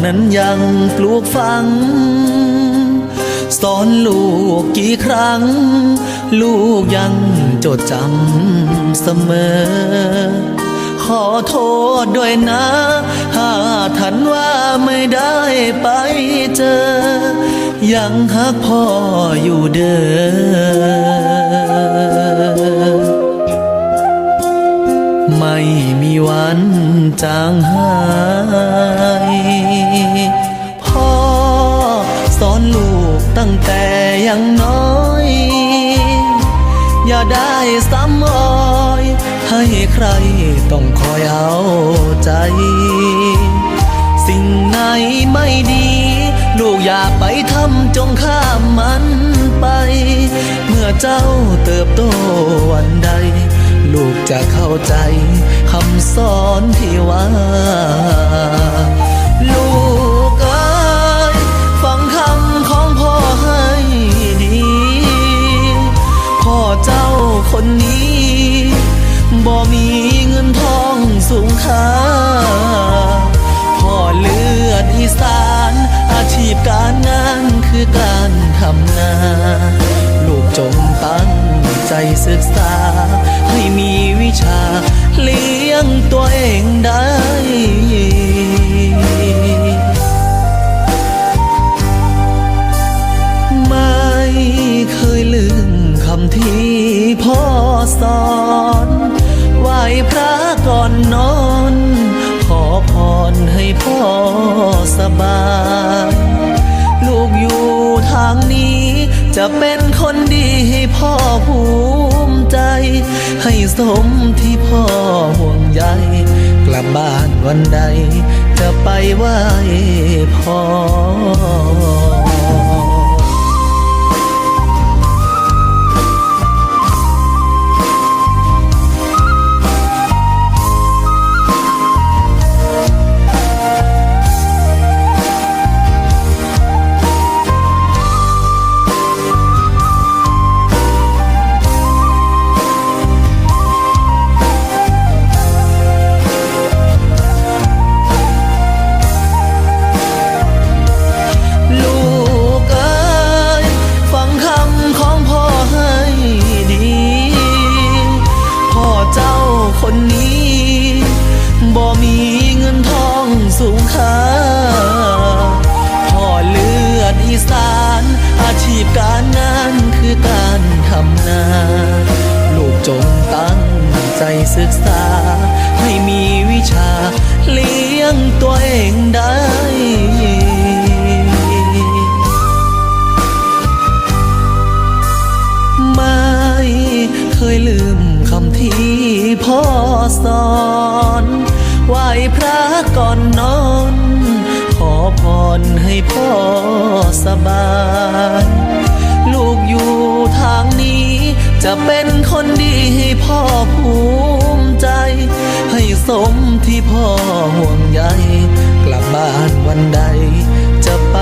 นั้นยังปลูกฝังสอนลูกกี่ครั้งลูกยังจดจำเสมอขอโทษด้วยนะหากท่านว่าไม่ได้ไปเจอยังฮักพ่ออยู่เด้อไม่มีวันจางหายพ่อสอนลูกตั้งแต่ยังน้อยอย่าได้ซ้ำอ้อยให้ใครต้องคอยเอาใจสิ่งไหนไม่ดีลูกอย่าไปทำจงข้ามมันไปเมื่อเจ้าเติบโตวันใดลูกจะเข้าใจคำสอนที่ว่าลูกเอ้ยฟังคำของพ่อให้ดีพ่อเจ้าคนนี้บ่มีเงินทองสูงค่าพ่อเลือดอีสานอาชีพการงานคือการทำนาลูกจงตั้งใจศึกษาให้มีวิชาเลี้ยงตัวเองได้ไม่เคยลืมคำที่พ่อสอนไหว้พระก่อนนอนขอพรให้พ่อสบายลูกอยู่ทางนี้จะเป็นคนดีให้พ่อภูมิใจให้สมที่พ่อห่วงใยกลับบ้านวันใดจะไปไหว้พ่อคนนี้บ่มีเงินทองสูงค่าพ่อเลือดอีสานอาชีพการงานคือการทำนาลูกจงตั้งใจศึกษาให้มีวิชาเลี้ยงตัวเองได้ไม่เคยลืมคำที่พ่อสอนไหว้พระก่อนนอนขอพรให้พ่อสบายลูกอยู่ทางนี้จะเป็นคนดีให้พ่อภูมิใจให้สมที่พ่อห่วงใยกลับบ้านวันใดจะไป